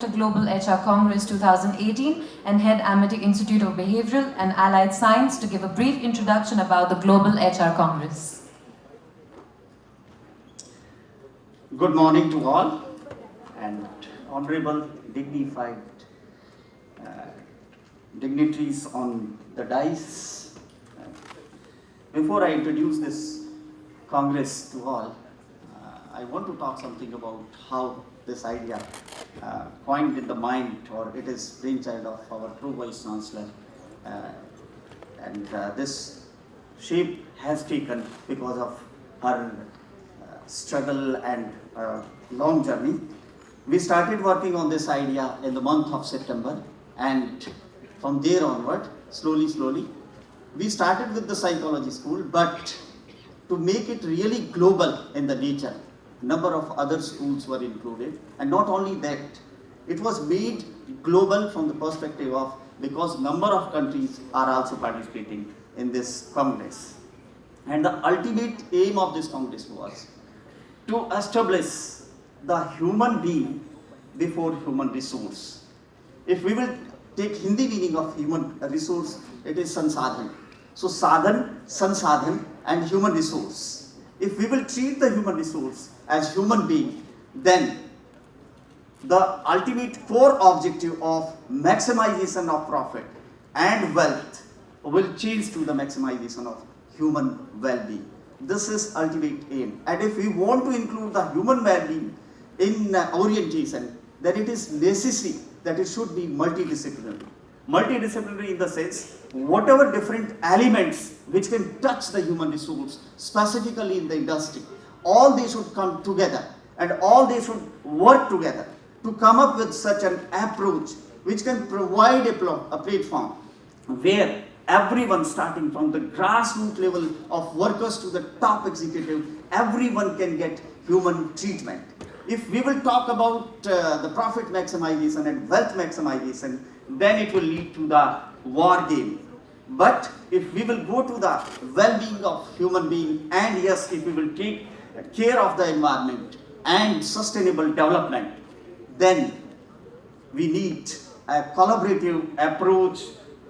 to Global HR Congress 2018 and head Amity Institute of Behavioral and Allied Science to give a brief introduction about the Global HR Congress. Good morning to all and honorable dignified dignitaries on the dais. Before I introduce this Congress to all, I want to talk something about how this idea coined in the mind, or it is brainchild of our true Vice Chancellor, and this shape has taken because of her struggle and long journey. We started working on this idea in the month of September, and from there onward, slowly, we started with the psychology school, but to make it really global in the nature, number of other schools were included, and not only that, it was made global from the perspective of, because number of countries are also participating in this Congress. And the ultimate aim of this Congress was to establish the human being before human resource. If we will take Hindi meaning of human resource, it is sansadhan. So sadhan, sansadhan and human resource. If we will treat the human resource as human being, then the ultimate core objective of maximization of profit and wealth will change to the maximization of human well-being. This is ultimate aim. And if we want to include the human well-being in orientation, then it is necessary that it should be multidisciplinary. Multidisciplinary in the sense, whatever different elements which can touch the human resource, specifically in the industry, all they should come together and all they should work together to come up with such an approach which can provide a platform where everyone, starting from the grassroots level of workers to the top executive, everyone can get human treatment. If we will talk about the profit maximization and wealth maximization, then it will lead to the war game. But if we will go to the well-being of human being, and yes, if we will take care of the environment and sustainable development, then we need a collaborative approach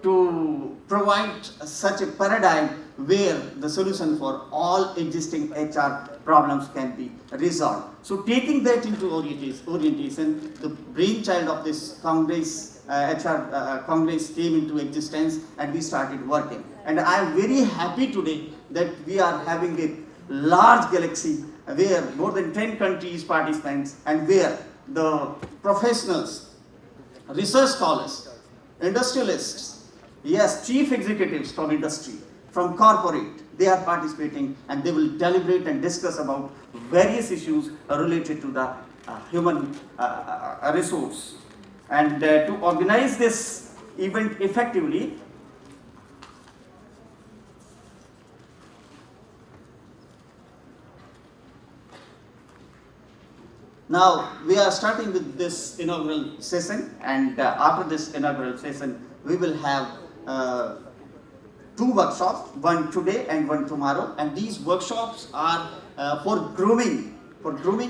to provide such a paradigm where the solution for all existing HR problems can be resolved. So taking that into orientation, the brainchild of this Congress, HR Congress came into existence, and we started working. And I am very happy today that we are having a large galaxy where more than 10 countries participants, and where the professionals, research scholars, industrialists, yes, chief executives from industry, from corporate, they are participating, and they will deliberate and discuss about various issues related to the human resource. And to organize this event effectively, now we are starting with this inaugural session, and after this inaugural session, we will have two workshops, one today and one tomorrow, and these workshops are for grooming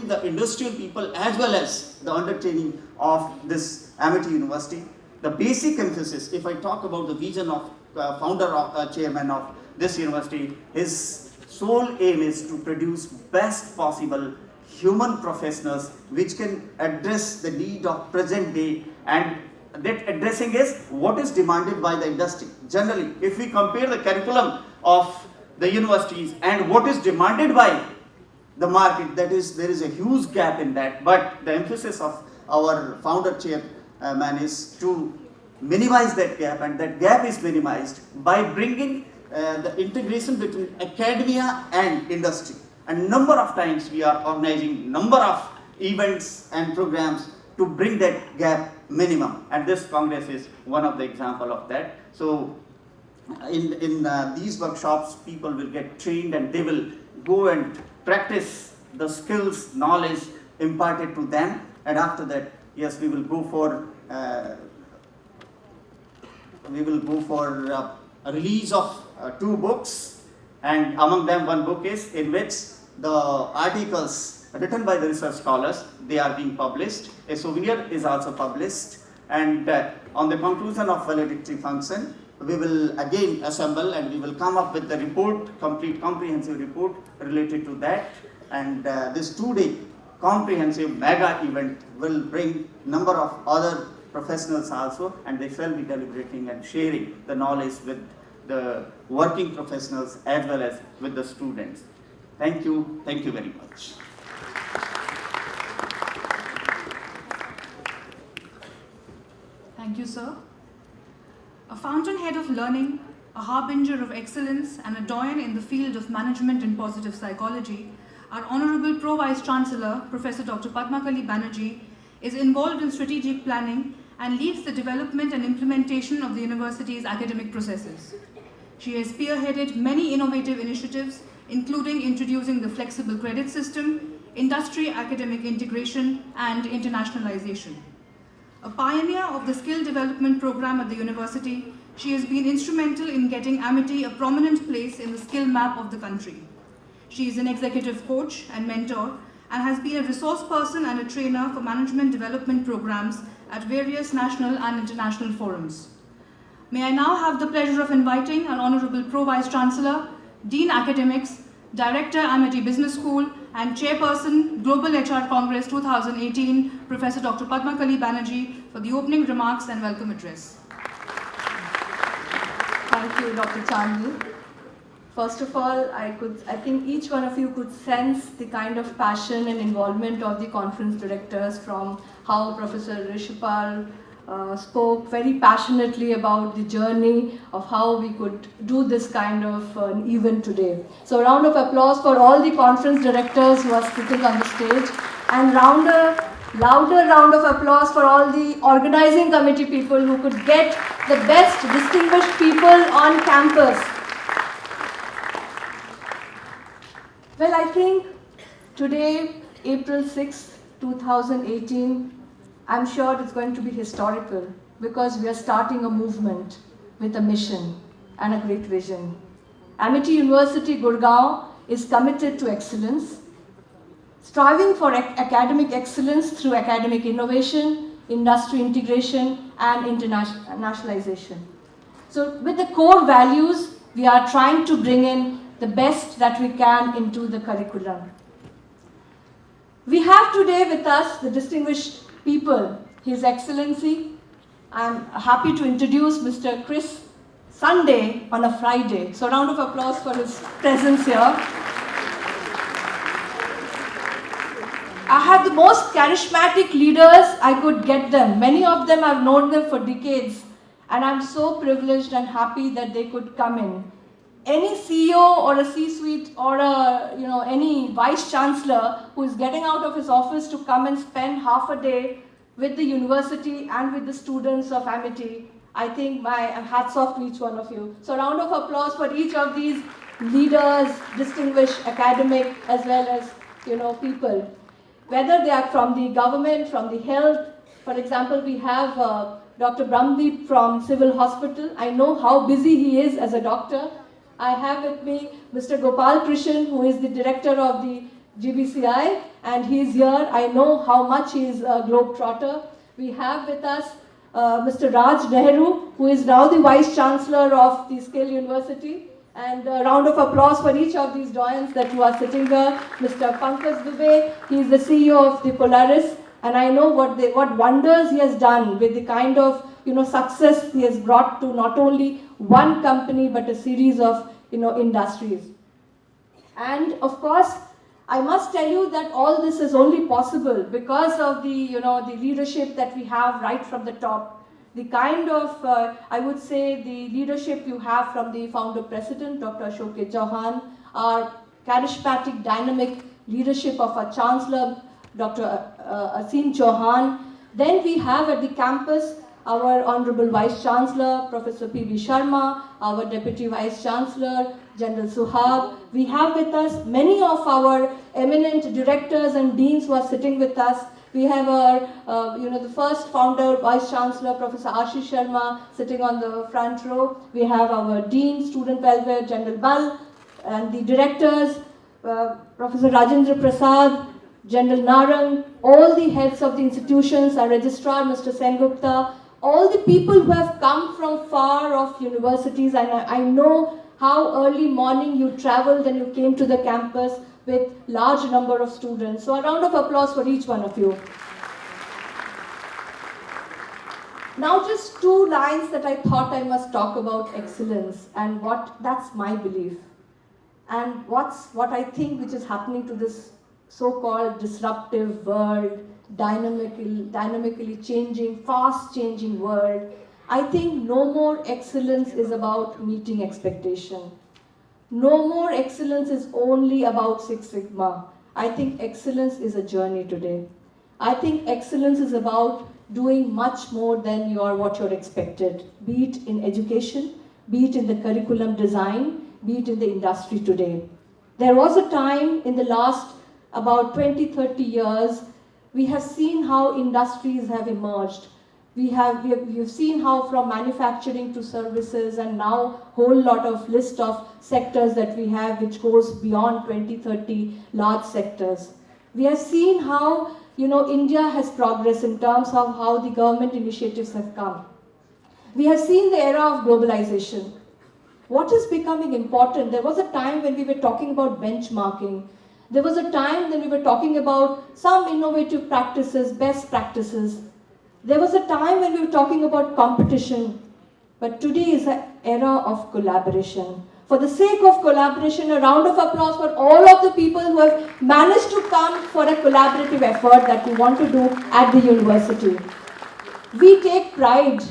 the industrial people as well as the undertaking of this Amity University. The basic emphasis, if I talk about the vision of founder of chairman of this university, his sole aim is to produce best possible human professionals which can address the need of present day, and that addressing is what is demanded by the industry. Generally, if we compare the curriculum of the universities and what is demanded by the market, there is a huge gap in that. But the emphasis of our founder chairman is to minimize that gap, and that gap is minimized by bringing the integration between academia and industry. And number of times we are organizing number of events and programs to bring that gap minimum, and this Congress is one of the example of that. So in these workshops, people will get trained, and they will go and practice the skills, knowledge imparted to them, and after that, yes, we will go for a release of two books, and among them one book is in which the articles written by the research scholars. They are being published. A souvenir is also published. And on the conclusion of valedictory function, we will again assemble and we will come up with the report, complete comprehensive report related to that. And this 2-day comprehensive mega event will bring number of other professionals also, and they shall be deliberating and sharing the knowledge with the working professionals as well as with the students. Thank you very much. Thank you, sir. A fountainhead of learning, a harbinger of excellence, and a doyen in the field of management and positive psychology, our Honorable Pro Vice Chancellor, Professor Dr. Padmakali Banerjee, is involved in strategic planning and leads the development and implementation of the university's academic processes. She has spearheaded many innovative initiatives, including introducing the flexible credit system, industry academic integration, and internationalization. A pioneer of the skill development program at the university, she has been instrumental in getting Amity a prominent place in the skill map of the country. She is an executive coach and mentor and has been a resource person and a trainer for management development programs at various national and international forums. May I now have the pleasure of inviting our Honorable Pro Vice Chancellor, Dean Academics, Director, Amity Business School, and Chairperson, Global HR Congress 2018, Professor Dr. Padmakali Banerjee, for the opening remarks and welcome address. Thank you, Dr. Chandni. First of all, I think each one of you could sense the kind of passion and involvement of the conference directors from how Professor Rishipal spoke very passionately about the journey of how we could do this kind of an event today. So a round of applause for all the conference directors who are sitting on the stage, and louder round of applause for all the organizing committee people who could get the best distinguished people on campus. Well, I think today, April 6, 2018, I'm sure it's going to be historical because we are starting a movement with a mission and a great vision. Amity University, Gurgaon is committed to excellence, striving for academic excellence through academic innovation, industry integration, and internationalization. So with the core values, we are trying to bring in the best that we can into the curriculum. We have today with us the distinguished people, His Excellency. I'm happy to introduce Mr. Chris Sunday on a Friday. So round of applause for his presence here. I have the most charismatic leaders I could get them. Many of them I've known them for decades, and I'm so privileged and happy that they could come in. Any CEO or a C-suite or any vice chancellor who is getting out of his office to come and spend half a day with the university and with the students of Amity, I think my hats off to each one of you. So round of applause for each of these leaders, distinguished academic as well as people. Whether they are from the government, from the health. For example, we have Dr. Brahmdeep from Civil Hospital. I know how busy he is as a doctor. I have with me Mr. Gopal Krishan, who is the director of the GBCI, and he is here. I know how much he is a globetrotter. We have with us Mr. Raj Nehru, who is now the Vice Chancellor of the Skill University. And a round of applause for each of these doyens that you are sitting here. Mr. Pankaj Dubey, he is the CEO of the Polaris, and I know what wonders he has done with the kind of success he has brought to not only one company but a series of industries. And of course, I must tell you that all this is only possible because of the the leadership that we have right from the top. The kind of, I would say, the leadership you have from the founder president, Dr. Ashok Chauhan, our charismatic, dynamic leadership of our chancellor, Dr. Asim Chauhan. Then we have at the campus our Honorable Vice Chancellor, Professor P.V. Sharma, our Deputy Vice Chancellor, General Suhag. We have with us many of our eminent directors and deans who are sitting with us. We have our, the first founder, Vice Chancellor, Professor Ashish Sharma, sitting on the front row. We have our Dean, Student Welfare, General Bal, and the directors, Professor Rajendra Prasad, General Narang, all the heads of the institutions, our registrar, Mr. Sengupta, all the people who have come from far off universities, and I know how early morning you traveled and you came to the campus with large number of students. So a round of applause for each one of you. Now just 2 lines that I thought I must talk about excellence and that's my belief. And what I think which is happening to this so-called disruptive world, dynamically changing, fast changing world. I think no more excellence is about meeting expectation. No more excellence is only about Six Sigma. I think excellence is a journey today. I think excellence is about doing much more than what you're expected, be it in education, be it in the curriculum design, be it in the industry today. There was a time in the last about 20-30 years, we have seen how industries have emerged. We've seen how from manufacturing to services, and now whole lot of list of sectors that we have which goes beyond 20-30 large sectors. We have seen how India has progressed in terms of how the government initiatives have come. We have seen the era of globalization. What is becoming important? There was a time when we were talking about benchmarking. There was a time when we were talking about some innovative practices, best practices. There was a time when we were talking about competition. But today is an era of collaboration. For the sake of collaboration, a round of applause for all of the people who have managed to come for a collaborative effort that we want to do at the university. We take pride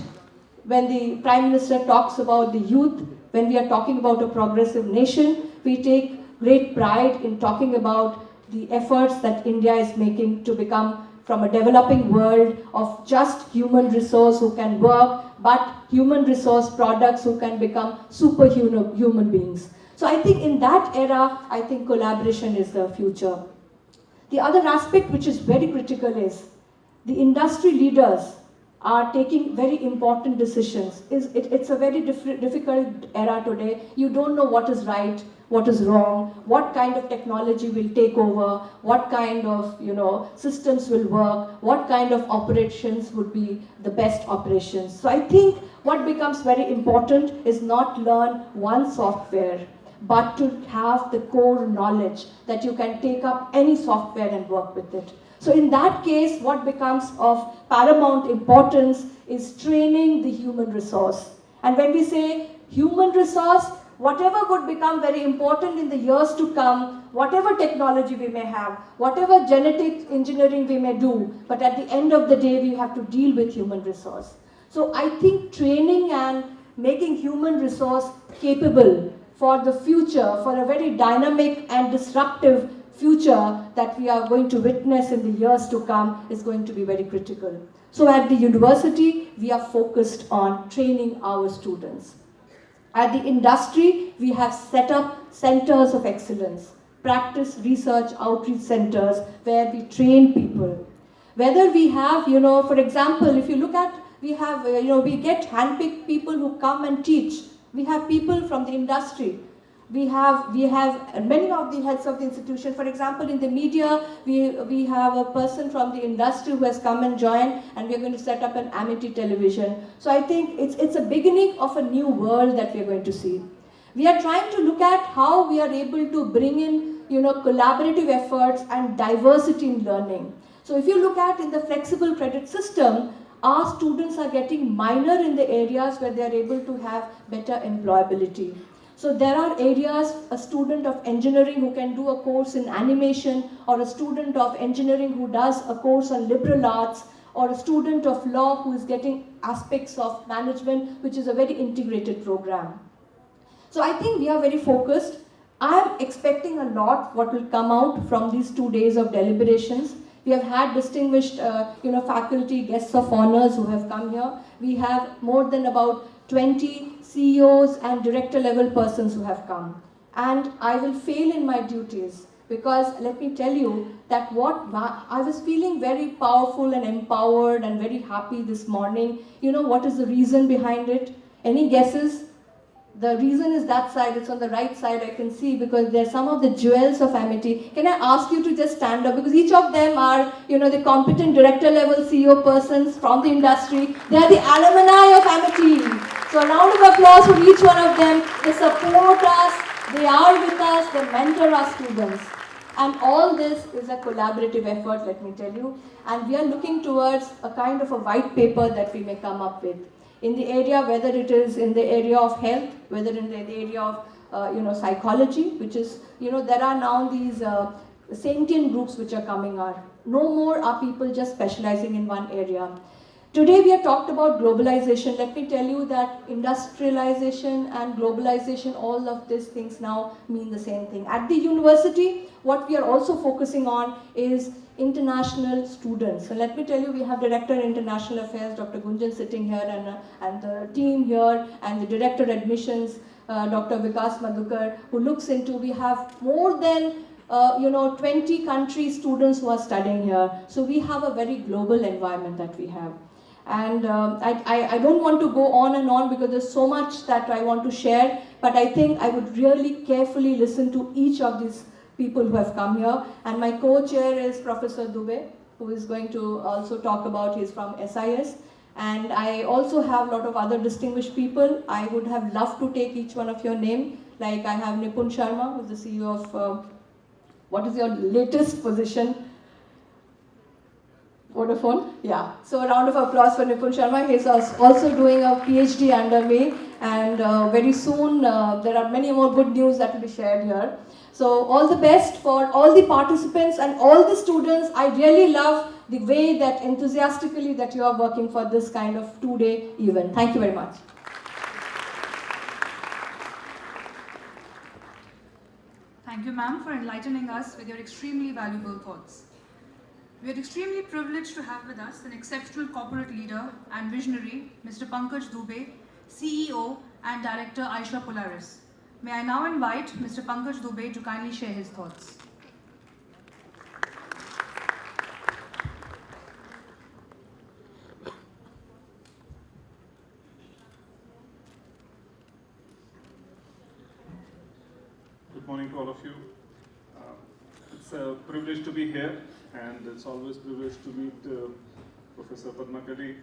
when the Prime Minister talks about the youth, when we are talking about a progressive nation. We take great pride in talking about the efforts that India is making to become from a developing world of just human resource who can work, but human resource products who can become superhuman human beings. So I think in that era, I think collaboration is the future. The other aspect which is very critical is the industry leaders are taking very important decisions. It's a very difficult era today. You don't know what is right, what is wrong, what kind of technology will take over, what kind of systems will work, what kind of operations would be the best operations. So I think what becomes very important is not learn one software, but to have the core knowledge that you can take up any software and work with it. So in that case, what becomes of paramount importance is training the human resource. And when we say human resource, whatever would become very important in the years to come, whatever technology we may have, whatever genetic engineering we may do, but at the end of the day, we have to deal with human resource. So I think training and making human resource capable for the future, for a very dynamic and disruptive future that we are going to witness in the years to come is going to be very critical. So at the university, we are focused on training our students. At the industry, we have set up centers of excellence, practice, research, outreach centers where we train people. Whether we have, for example, if you look at, we have, we get handpicked people who come and teach. We have people from the industry. We have many of the heads of the institution. For example, in the media, we have a person from the industry who has come and joined, and we are going to set up an Amity television. So I think it's a beginning of a new world that we are going to see. We are trying to look at how we are able to bring in, collaborative efforts and diversity in learning. So if you look at in the flexible credit system, our students are getting minor in the areas where they are able to have better employability. So there are areas, a student of engineering who can do a course in animation, or a student of engineering who does a course on liberal arts, or a student of law who is getting aspects of management, which is a very integrated program. So I think we are very focused. I am expecting a lot what will come out from these 2 days of deliberations. We have had distinguished faculty, guests of honors who have come here. We have more than about 20 CEOs and director level persons who have come. And I will fail in my duties because let me tell you that I was feeling very powerful and empowered and very happy this morning. What is the reason behind it? Any guesses? The reason is that side, it's on the right side, I can see, because they're some of the jewels of Amity. Can I ask you to just stand up, because each of them are, the competent director level CEO persons from the industry. They are the alumni of Amity. So a round of applause for each one of them. They support us, they are with us, they mentor our students. And all this is a collaborative effort, let me tell you. And we are looking towards a kind of a white paper that we may come up with. In the area, whether it is in the area of health, whether in the area of psychology, which is, there are now these sentient groups which are coming out. No more are people just specializing in one area. Today we have talked about globalization. Let me tell you that industrialization and globalization, all of these things now mean the same thing. At the university, what we are also focusing on is international students. So let me tell you, we have Director International Affairs, Dr. Gunjan sitting here, and the team here, and the Director Admissions, Dr. Vikas Madhukar, who looks into, we have more than 20 country students who are studying here. So we have a very global environment that we have. And I don't want to go on and on because there's so much that I want to share, but I think I would really carefully listen to each of these people who have come here. And my co-chair is Professor Dubey, who is going to also talk about, he's from SIS. And I also have a lot of other distinguished people. I would have loved to take each one of your name. Like I have Nipun Sharma, who's the CEO of, what is your latest position? Vodafone? Yeah. So a round of applause for Nipun Sharma. He's also doing a PhD under me. And very soon, there are many more good news that will be shared here. So all the best for all the participants and all the students. I really love the way that enthusiastically that you are working for this kind of two-day event. Thank you very much. Thank you, ma'am, for enlightening us with your extremely valuable thoughts. We are extremely privileged to have with us an exceptional corporate leader and visionary, Mr. Pankaj Dubey, CEO and Director, Aisha Polaris. May I now invite Mr. Pankaj Dubey to kindly share his thoughts. Good morning to all of you. It's a privilege to be here, and it's always a privilege to meet Professor Padmakali.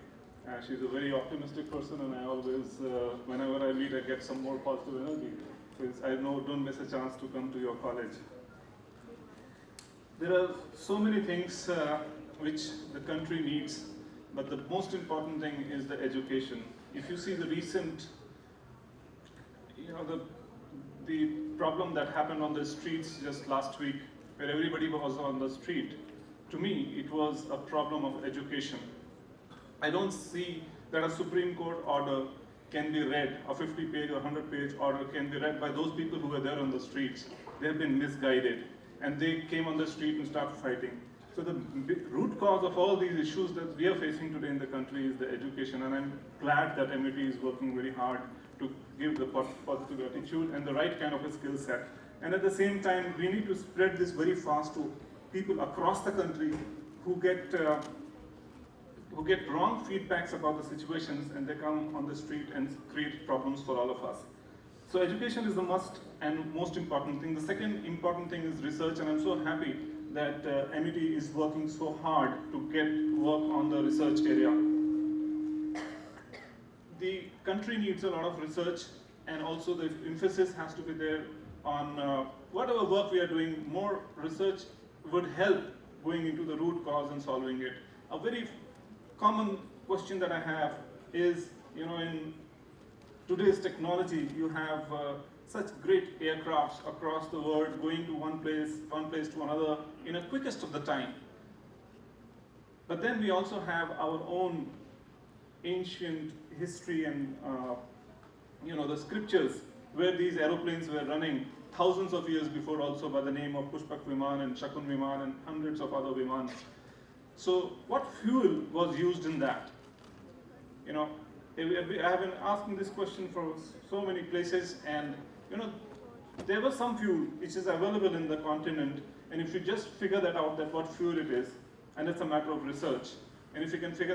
She's a very optimistic person, and I always, whenever I meet, I get some more positive energy. So I know, don't miss a chance to come to your college. There are so many things which the country needs, but the most important thing is the education. If you see the recent, the problem that happened on the streets just last week, where everybody was on the street, to me, it was a problem of education. I don't see that a Supreme Court order can be read, a 50-page or 100-page order can be read by those people who were there on the streets. They have been misguided, and they came on the street and started fighting. So the root cause of all these issues that we are facing today in the country is the education, and I'm glad that MIT is working very hard to give the positive attitude and the right kind of a skill set. And at the same time, we need to spread this very fast to people across the country who get wrong feedbacks about the situations, and they come on the street and create problems for all of us. So education is the must and most important thing. The second important thing is research, and I'm so happy that MIT is working so hard to get work on the research area. The country needs a lot of research, and also the emphasis has to be there on whatever work we are doing. More research would help going into the root cause and solving it. A very common question that I have is, in today's technology, you have such great aircrafts across the world going to one place to another in a quickest of the time. But then we also have our own ancient history and the scriptures where these aeroplanes were running thousands of years before, also by the name of Pushpak Viman and Shakun Viman and hundreds of other Vimans. So what fuel was used in that? I have been asking this question for so many places, and there was some fuel which is available in the continent, and if you just figure that out, that what fuel it is, and it's a matter of research, and if you can figure